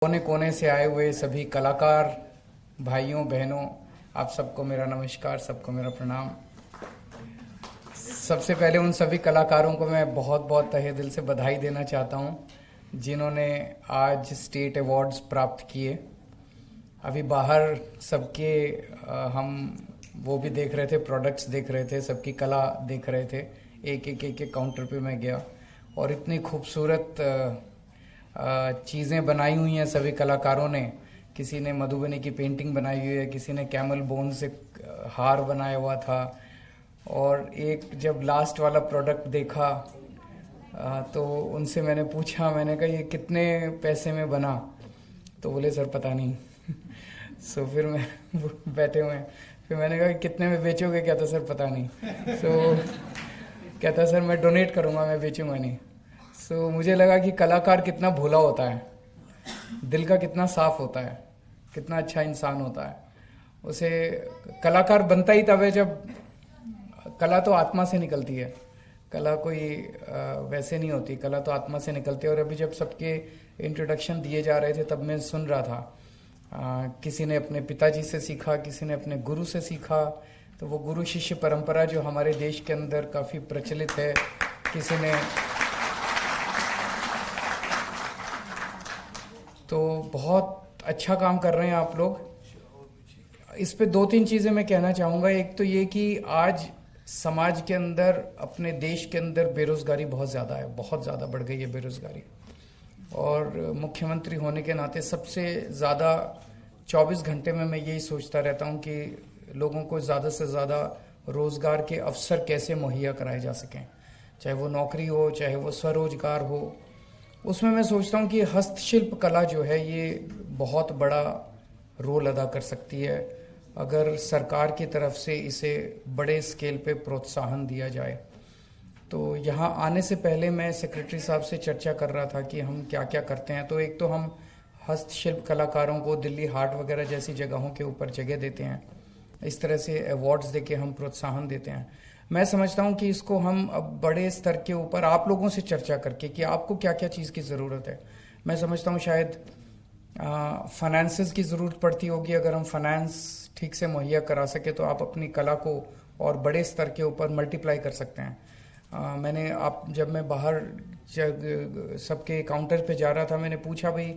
कोने कोने से आए हुए सभी कलाकार भाइयों बहनों, आप सबको मेरा नमस्कार, सबको मेरा प्रणाम। सबसे पहले उन सभी कलाकारों को मैं बहुत बहुत तहे दिल से बधाई देना चाहता हूं जिन्होंने आज स्टेट अवार्ड्स प्राप्त किए। अभी बाहर सबके हम वो भी देख रहे थे, प्रोडक्ट्स देख रहे थे, सबकी कला देख रहे थे। एक काउंटर पे मैं गया और इतनी खूबसूरत चीज़ें बनाई हुई हैं सभी कलाकारों ने। किसी ने मधुबनी की पेंटिंग बनाई हुई है, किसी ने कैमल बोन से हार बनाया हुआ था। और एक जब लास्ट वाला प्रोडक्ट देखा तो उनसे मैंने पूछा, मैंने कहा ये कितने पैसे में बना? तो बोले सर पता नहीं। सो फिर मैं बैठे हुए हैं, फिर मैंने कहा कितने में बेचोगे? कहता सर पता नहीं। सो कहता सर मैं डोनेट करूँगा, मैं बेचूंगा नहीं। सो मुझे लगा कि कलाकार कितना भोला होता है, दिल का कितना साफ होता है, कितना अच्छा इंसान होता है। उसे कलाकार बनता ही तब है जब कला तो आत्मा से निकलती है। कला कोई वैसे नहीं होती, कला तो आत्मा से निकलती है। और अभी जब सबके इंट्रोडक्शन दिए जा रहे थे तब मैं सुन रहा था, किसी ने अपने पिताजी से सीखा, किसी ने अपने गुरु से सीखा। तो वो गुरु शिष्य परंपरा जो हमारे देश के अंदर काफ़ी प्रचलित है, किसी ने तो बहुत अच्छा काम कर रहे हैं आप लोग। इस पे दो तीन चीज़ें मैं कहना चाहूँगा। एक तो ये कि आज समाज के अंदर, अपने देश के अंदर बेरोज़गारी बहुत ज़्यादा है, बहुत ज़्यादा बढ़ गई है बेरोज़गारी। और मुख्यमंत्री होने के नाते सबसे ज़्यादा 24 घंटे में मैं यही सोचता रहता हूँ कि लोगों को ज़्यादा से ज़्यादा रोज़गार के अवसर कैसे मुहैया कराए जा सकें, चाहे वो नौकरी हो, चाहे वो स्वरोजगार हो। उसमें मैं सोचता हूँ कि हस्तशिल्प कला जो है ये बहुत बड़ा रोल अदा कर सकती है अगर सरकार की तरफ से इसे बड़े स्केल पे प्रोत्साहन दिया जाए। तो यहाँ आने से पहले मैं सेक्रेटरी साहब से चर्चा कर रहा था कि हम क्या क्या करते हैं। तो एक तो हम हस्तशिल्प कलाकारों को दिल्ली हाट वगैरह जैसी जगहों के ऊपर जगह देते हैं, इस तरह से अवार्ड्स देके हम प्रोत्साहन देते हैं। मैं समझता हूं कि इसको हम अब बड़े स्तर के ऊपर आप लोगों से चर्चा करके कि आपको क्या क्या चीज़ की ज़रूरत है। मैं समझता हूं शायद फाइनेंसेस की ज़रूरत पड़ती होगी। अगर हम फाइनेंस ठीक से मुहैया करा सके तो आप अपनी कला को और बड़े स्तर के ऊपर मल्टीप्लाई कर सकते हैं। जब मैं बाहर सबके काउंटर पे जा रहा था, मैंने पूछा भाई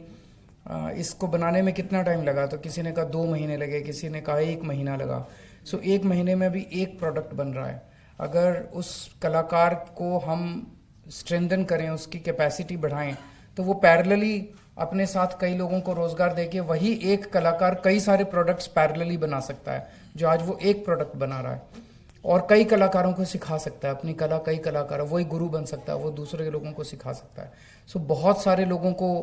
इसको बनाने में कितना टाइम लगा? तो किसी ने कहा 2 महीने लगे, किसी ने कहा 1 महीना लगा। सो 1 महीने में भी एक प्रोडक्ट बन रहा है। अगर उस कलाकार को हम स्ट्रेंथन करें, उसकी कैपेसिटी बढ़ाएं, तो वो पैरेलली अपने साथ कई लोगों को रोजगार देके वही एक कलाकार कई सारे प्रोडक्ट्स पैरेलली बना सकता है, जो आज वो एक प्रोडक्ट बना रहा है। और कई कलाकारों को सिखा सकता है अपनी कला, कई कलाकार, वही गुरु बन सकता है, वो दूसरे लोगों को सिखा सकता है। सो बहुत सारे लोगों को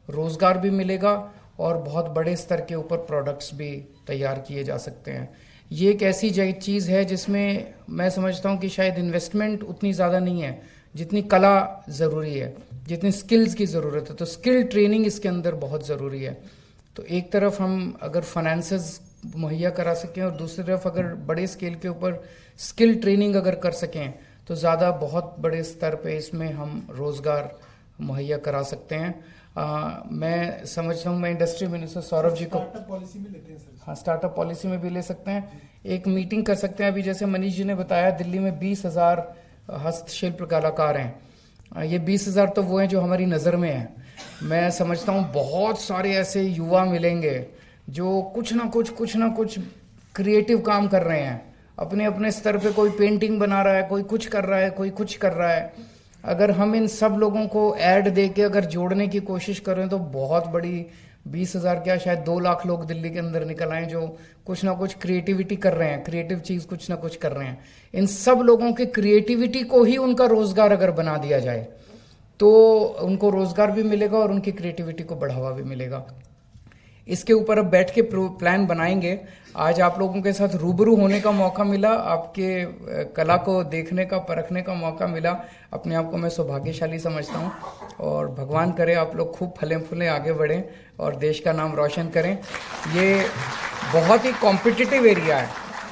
रोजगार भी मिलेगा और बहुत बड़े स्तर के ऊपर प्रोडक्ट्स भी तैयार किए जा सकते हैं। ये एक ऐसी चीज़ है जिसमें मैं समझता हूँ कि शायद इन्वेस्टमेंट उतनी ज़्यादा नहीं है जितनी कला ज़रूरी है, जितनी स्किल्स की ज़रूरत है। तो स्किल ट्रेनिंग इसके अंदर बहुत ज़रूरी है। तो एक तरफ हम अगर फाइनेंसेस मुहैया करा सकें और दूसरी तरफ अगर बड़े स्केल के ऊपर स्किल ट्रेनिंग अगर कर सकें तो ज़्यादा बहुत बड़े स्तर पे इसमें हम रोज़गार मुहैया करा सकते हैं। मैं समझता हूँ, मैं इंडस्ट्री मिनिस्टर सौरभ जी को पॉलिसी में लेते हैं सर। हाँ, स्टार्टअप पॉलिसी में भी ले सकते हैं। एक मीटिंग कर सकते हैं। अभी जैसे मनीष जी ने बताया, दिल्ली में 20,000 हस्तशिल्प कलाकार हैं। ये 20,000 तो वो हैं जो हमारी नज़र में हैं। मैं समझता हूँ बहुत सारे ऐसे युवा मिलेंगे जो कुछ ना कुछ क्रिएटिव काम कर रहे हैं अपने अपने स्तर पे। कोई पेंटिंग बना रहा है, कोई कुछ कर रहा है, कोई कुछ कर रहा है। अगर हम इन सब लोगों को ऐड दे के अगर जोड़ने की कोशिश करें तो बहुत बड़ी 20,000 क्या शायद 2 लाख लोग दिल्ली के अंदर निकल आए जो कुछ ना कुछ क्रिएटिविटी कर रहे हैं, क्रिएटिव चीज़ कुछ ना कुछ कर रहे हैं। इन सब लोगों की क्रिएटिविटी को ही उनका रोजगार अगर बना दिया जाए तो उनको रोजगार भी मिलेगा और उनकी क्रिएटिविटी को बढ़ावा भी मिलेगा। इसके ऊपर अब बैठ के प्लान बनाएंगे। आज आप लोगों के साथ रूबरू होने का मौका मिला, आपके कला को देखने का, परखने का मौका मिला। अपने आप को मैं सौभाग्यशाली समझता हूँ और भगवान करे आप लोग खूब फले फूलें, आगे बढ़ें और देश का नाम रोशन करें। ये बहुत ही कॉम्पिटिटिव एरिया है।